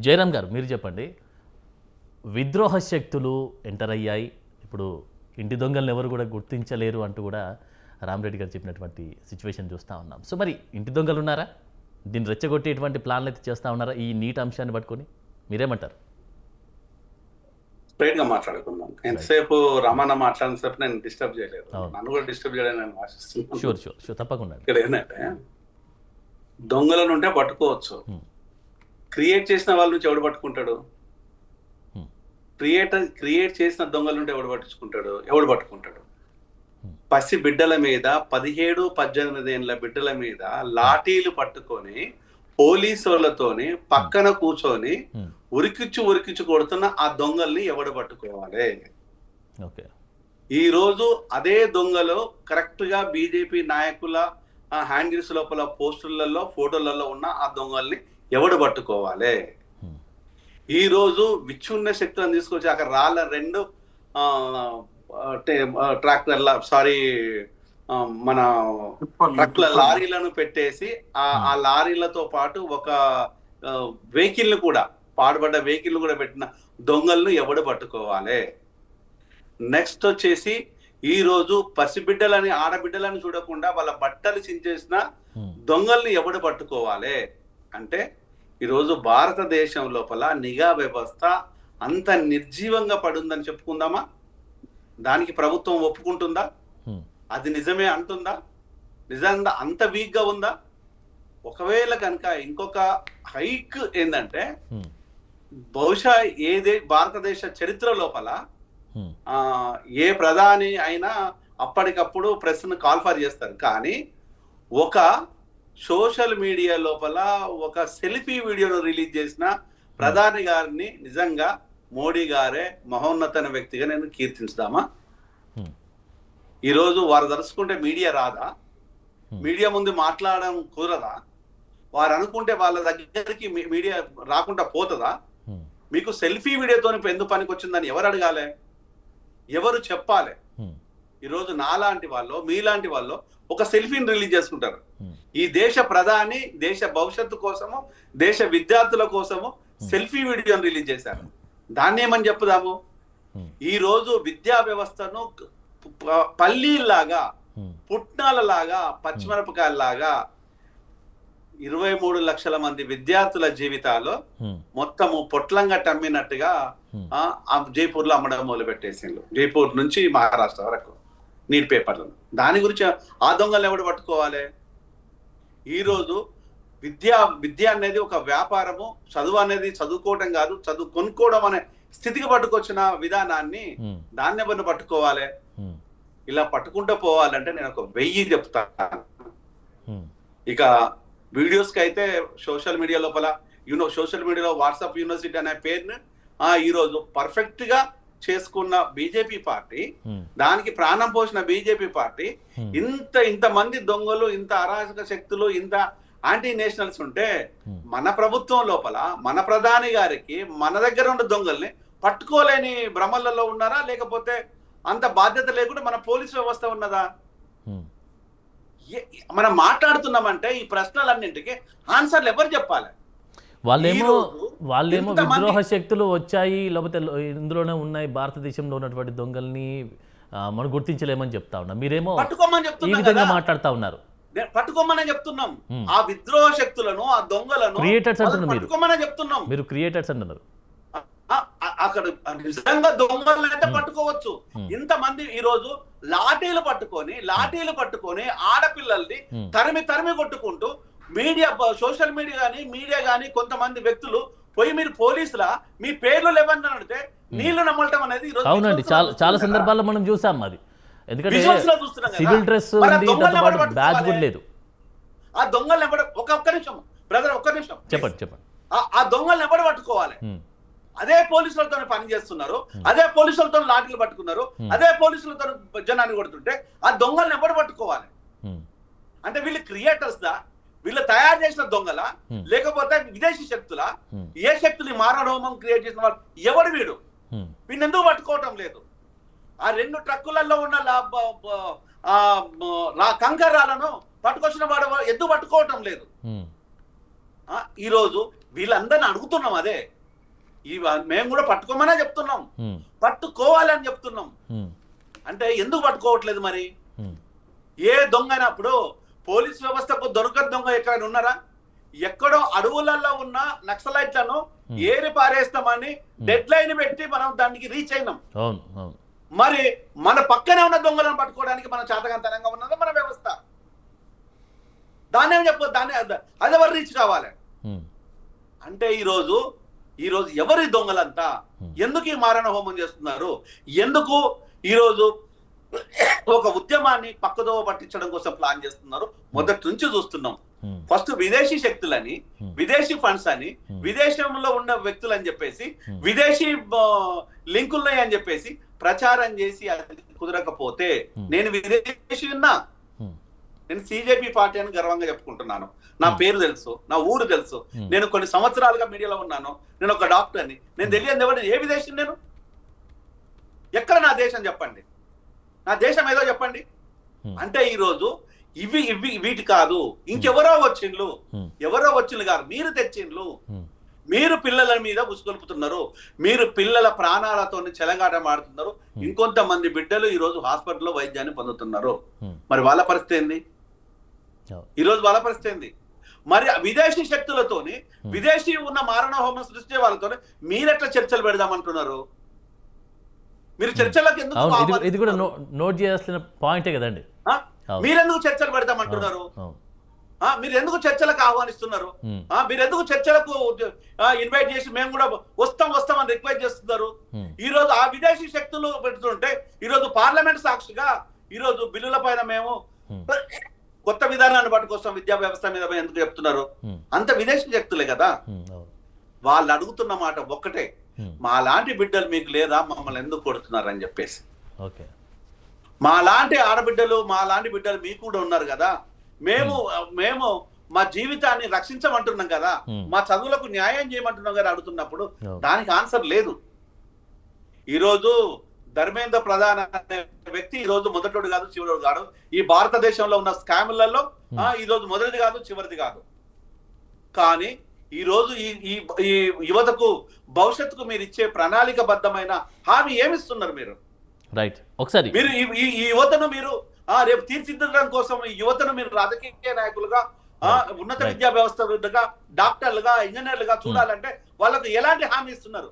జయరామ్ గారు మీరు చెప్పండి, విద్రోహ శక్తులు ఎంటర్ అయ్యాయి, ఇప్పుడు ఇంటి దొంగలను ఎవరు కూడా గుర్తించలేరు అంటూ కూడా రామరెడ్డి గారు చెప్పినటువంటి సిచ్యువేషన్ చూస్తూ ఉన్నాం. సో మరి ఇంటి దొంగలు ఉన్నారా? దీన్ని రెచ్చగొట్టేటువంటి ప్లాన్లు అయితే చేస్తూ ఉన్నారా ఈ నీట్ అంశాన్ని పట్టుకొని? మీరేమంటారు? స్ట్రైట్గా మాట్లాడుకుందాం. ఎంతసేపు రమణ మాట్లాడినసేపు నేను డిస్టర్బ్ చేయలేదు, నన్ను కూడా డిస్టర్బ్ చేయడానికి నేను ఆశిస్తున్నాను. షూర్ తప్పకుండా. ఇక్కడ ఏంటంటే దొంగలను ఉంటే పట్టుకోవచ్చు, క్రియేట్ చేసిన వాళ్ళ నుంచి ఎవడు పట్టుకుంటాడు? క్రియేట్ చేసిన దొంగల నుండి ఎవడు పట్టుకుంటాడు? పసి బిడ్డల మీద 17-18 ఏళ్ళ బిడ్డల మీద లాఠీలు పట్టుకొని పోలీసు వాళ్ళతోని పక్కన కూర్చొని ఉరికిచ్చు కొడుతున్న ఆ దొంగల్ని ఎవడు పట్టుకోవాలి? ఈ రోజు అదే దొంగలు కరెక్ట్ గా బీజేపీ నాయకుల హ్యాండిల్స్ లోపల పోస్టులలో ఫోటోలలో ఉన్న ఆ దొంగల్ని ఎవడు పట్టుకోవాలి? ఈ రోజు విచ్ఛిన్న శక్తులను తీసుకొచ్చి అక్కడ రాళ్ళ 2 ట్రాక్టర్ల మన ట్రక్ల లారీలను పెట్టేసి ఆ లారీలతో పాటు ఒక వెహికల్ కూడా పాడుబడ్డ వెహికల్ కూడా పెట్టిన దొంగలను ఎవడు పట్టుకోవాలి? నెక్స్ట్ వచ్చేసి ఈ రోజు పసిబిడ్డలని ఆడబిడ్డలని చూడకుండా వాళ్ళ బట్టలు చించేసిన దొంగల్ని ఎవడు పట్టుకోవాలి? అంటే ఈరోజు భారతదేశం లోపల నిఘా వ్యవస్థ అంత నిర్జీవంగా పడుందని చెప్పుకుందామా? దానికి ప్రభుత్వం ఒప్పుకుంటుందా? అది నిజమే అంటుందా? నిజంగా అంత వీక్ గా ఉందా? ఒకవేళ కనుక ఇంకొక హైక్ ఏంటంటే బహుశా భారతదేశ చరిత్ర లోపల ఏ ప్రధాని అయినా అప్పటికప్పుడు ప్రెస్ను కాల్ఫర్ చేస్తారు, కానీ ఒక సోషల్ మీడియా లోపల ఒక సెల్ఫీ వీడియోను రిలీజ్ చేసిన ప్రధాని గారిని నిజంగా మోడీ గారే మహోన్నతమైన వ్యక్తిగా నేను కీర్తించుదామా? ఈరోజు వారు దర్శకుంటే మీడియా రాదా? మీడియా ముందు మాట్లాడడం కుదరదా? వారు అనుకుంటే వాళ్ళ దగ్గరికి మీడియా రాకుండా పోతుందా? మీకు సెల్ఫీ వీడియోతో ఎందుకు పనికి వచ్చిందని ఎవరు అడగాలి? ఎవరు చెప్పాలి? ఈరోజు నాలాంటి వాళ్ళు మీలాంటి వాళ్ళు ఒక సెల్ఫీని రిలీజ్ చేసుకుంటారు. ఈ దేశ ప్రధాని దేశ భవిష్యత్తు కోసము దేశ విద్యార్థుల కోసము సెల్ఫీ వీడియోని రిలీజ్ చేశారు. దాన్ని ఏమని చెప్పుదాము? ఈ రోజు విద్యా వ్యవస్థను పల్లీలాగా పుట్నాలలాగా పచ్చిమిరపకాయలాగా 23 లక్షల మంది విద్యార్థుల జీవితాలు మొత్తము పొట్లంగా టమ్మినట్టుగా జైపూర్ లో అమ్మడం మొదలు పెట్టేసిండ్రు. జైపూర్ నుంచి మహారాష్ట్ర వరకు నీట్ పేపర్లను. దాని గురించి ఆ దొంగలు ఎవడు పట్టుకోవాలి? ఈరోజు విద్య అనేది ఒక వ్యాపారము, చదువు అనేది చదువుకోవడం కాదు, చదువు కొనుక్కోవడం అనే స్థితికి పట్టుకొచ్చిన విధానాన్ని దాన్ని ఎవరిని పట్టుకోవాలి? ఇలా పట్టుకుంటూ పోవాలంటే నేను ఒక 1000 చెప్తాను. ఇక వీడియోస్ కి అయితే సోషల్ మీడియా లోపల సోషల్ మీడియాలో వాట్సాప్ యూనివర్సిటీ అనే పేరుని ఈరోజు పర్ఫెక్ట్ గా చేసుకున్న బీజేపీ పార్టీ, దానికి ప్రాణం పోసిన బీజేపీ పార్టీ ఇంతమంది దొంగలు, ఇంత అరాచక శక్తులు, ఇంత యాంటీ నేషనల్స్ ఉంటే మన ప్రభుత్వం లోపల మన ప్రధాని గారికి మన దగ్గర ఉన్న దొంగల్ని పట్టుకోలేని భ్రమలలో ఉన్నారా? లేకపోతే అంత బాధ్యత లేకుండా మన పోలీసు వ్యవస్థ ఉన్నదా? మనం మాట్లాడుతున్నామంటే ఈ ప్రశ్నలన్నింటికి ఆన్సర్లు ఎవరు చెప్పాలి? వాళ్ళేమో విద్రోహ శక్తులు వచ్చాయి, లేకపోతే ఇందులోనే ఉన్నాయి భారతదేశంలో ఉన్నటువంటి దొంగల్ని మనం గుర్తించలేమని చెప్తా ఉన్నాం. మీరేమో ఈ విధంగా మాట్లాడుతా ఉన్నారు. పట్టుకోమని చెప్తున్నాం. ఆ విద్రోహ శక్తులను, ఆ దొంగలను క్రియేటర్స్ అంటున్నారు. పట్టుకోమని చెప్తున్నాం. మీరు క్రియేటర్స్ అంటున్నారు. అక్కడ నిజంగా దొంగలను అయితే పట్టుకోవచ్చు. ఇంతమంది ఈ రోజు లాఠీలు పట్టుకొని ఆడపిల్లల్ని తరిమి కొట్టుకుంటూ సోషల్ మీడియా గానీ కొంతమంది వ్యక్తులు పోయి మీరు పోలీసులా మీ పేర్లు లేవని అడిగితే నీళ్లు నమ్మటం అనేది అవునండి, చాలా సందర్భాల్లో మనం చూసాం. అది ఎందుకంటే సివిల్ డ్రెస్ బ్యాచ్ కూడా లేదు. ఆ దొంగలను ఒక్క నిమిషం బ్రదర్, ఒక్క నిమిషం చెప్పండి. ఆ దొంగలను ఎవరు పట్టుకోవాలి? అదే పోలీసులతో పని చేస్తున్నారు, అదే పోలీసులతో లాఠీలు పట్టుకున్నారు, అదే పోలీసులతో జనాన్ని కొడుతుంటే ఆ దొంగలను ఎవరు పట్టుకోవాలి? అంటే వీళ్ళు క్రియేటర్స్ దా? వీళ్ళు తయారు చేసిన దొంగల, లేకపోతే విదేశీ శక్తుల? ఏ శక్తులు మారణహోమం క్రియేట్ చేసిన వాళ్ళు ఎవడు? వీడిని ఎందుకు పట్టుకోవటం లేదు? ఆ 2 ట్రక్కులలో ఉన్న కంకరాలను పట్టుకొచ్చిన వాడు ఎందుకు పట్టుకోవటం లేదు? ఈరోజు వీళ్ళందరిని అడుగుతున్నాం అదే. మేము కూడా పట్టుకోమనే చెప్తున్నాం, ఉమ్, పట్టుకోవాలి అని చెప్తున్నాం. ఉమ్, అంటే ఎందుకు పట్టుకోవట్లేదు మరి? ఉమ్, ఏ దొంగ అయినప్పుడు పోలీస్ వ్యవస్థకు దొరకని దొంగ ఎక్కడైనా ఉన్నారా? ఎక్కడో అడవులలో ఉన్న నక్సలైట్లను ఏరి పారేస్తామని డెడ్ లైన్ పెట్టి మనం దానికి రీచ్ అయినాం. అవును అవును. మరి మన పక్కనే ఉన్న దొంగలను పట్టుకోవడానికి మన చేతకంతనంగా ఉన్నదా మన వ్యవస్థ? దాన్ని ఏం చెప్పదు, దాన్ని అది ఎవరు రీచ్ కావాలి ఉమ్, అంటే ఈరోజు ఎవరి దొంగలంతా ఎందుకు ఈ మారణ హోమం చేస్తున్నారు? ఎందుకు ఈరోజు ఒక ఉద్యమాన్ని పక్కదోవ పట్టించడం కోసం ప్లాన్ చేస్తున్నారు? మొదటి నుంచి చూస్తున్నాం. ఫస్ట్ విదేశీ శక్తులని, విదేశీ ఫండ్స్ అని, విదేశంలో ఉన్న వ్యక్తులు అని చెప్పేసి, విదేశీ లింకులున్నాయి అని చెప్పేసి ప్రచారం చేసి అది కుదరకపోతే నేను విదేశీ ఉన్నా, నేను సిజేపీ పార్టీ అని గర్వంగా చెప్పుకుంటున్నాను. నా పేరు తెలుసు, నా ఊరు తెలుసు, నేను కొన్ని సంవత్సరాలుగా మీడియాలో ఉన్నాను, నేను ఒక డాక్టర్ని. నేను తెలియదు ఎవరు, ఏ విదేశీ నేను? ఎక్కడ నా దేశం చెప్పండి, నా దేశం ఏదో చెప్పండి. అంటే ఈరోజు ఇవి ఇవి వీటి కాదు, ఇంకెవరో వచ్చిండ్లు, ఎవరో వచ్చిండ్లు కాదు, మీరు తెచ్చిండ్లు. మీరు పిల్లల మీద ఉసుగొలుపుతున్నారు, మీరు పిల్లల ప్రాణాలతో చెలగాట మాడుతున్నారు. ఇంకొంతమంది బిడ్డలు ఈ రోజు హాస్పిటల్లో వైద్యాన్ని పొందుతున్నారు. మరి వాళ్ళ పరిస్థితి ఏంది? ఈరోజు వాళ్ళ పరిస్థితి ఏంది? మరి విదేశీ శక్తులతోని, విదేశీ ఉన్న మారణ హోమం సృష్టించే వాళ్ళతో మీరెట్లా చర్చలు పెడదామంటున్నారు? మీరు చర్చలకు ఎందుకు? ఇది కూడా నోట్ చేయాల్సిన పాయింటే కదండి. మీరెందుకు చర్చలు పెడతామంటున్నారు? మీరు ఎందుకు చర్చలకు ఆహ్వానిస్తున్నారు? మీరు ఎందుకు చర్చలకు ఇన్వైట్ చేసి మేము కూడా వస్తాం అని రిక్వెస్ట్ చేస్తున్నారు? ఈ రోజు ఆ విదేశీ శక్తులు పెడుతుంటే ఈ రోజు పార్లమెంట్ సాక్షిగా ఈ రోజు బిల్లుల పైన మేము కొత్త విధానాన్ని పట్టుకొస్తాం, విద్యా వ్యవస్థ మీద ఎందుకు చెప్తున్నారు? అంత విదేశీ శక్తులే కదా. వాళ్ళు అడుగుతున్న మాట ఒక్కటే, మా లాంటి బిడ్డలు మీకు లేదా, మమ్మల్ని ఎందుకు కొడుతున్నారు అని చెప్పేసి. మా లాంటి ఆడబిడ్డలు, మా లాంటి బిడ్డలు మీకు కూడా ఉన్నారు కదా, మేము మా జీవితాన్ని రక్షించమంటున్నాం కదా, మా చదువులకు న్యాయం చేయమంటున్నాం కదా అడుగుతున్నప్పుడు దానికి ఆన్సర్ లేదు. ఈరోజు ధర్మేంద్ర ప్రధాన్ అనే వ్యక్తి ఈ రోజు మొదటోడు కాదు, చివరోడు కాదు. ఈ భారతదేశంలో ఉన్న స్కాములలో ఈ రోజు మొదటిది కాదు, చివరిది కాదు. కానీ ఈ రోజు ఈ యువతకు భవిష్యత్తుకు మీరు ఇచ్చే ప్రణాళికబద్ధమైన హామీ ఏమిస్తున్నారు మీరు? రైట్, ఒకసారి మీరు ఈ యువతను మీరు రేపు తీర్చిదిద్దడం కోసం ఈ యువతను మీరు రాజకీయ నాయకులుగా, ఉన్నత విద్యా వ్యవస్థ డాక్టర్లుగా, ఇంజనీర్లుగా చూడాలంటే వాళ్ళకు ఎలాంటి హామీ ఇస్తున్నారు?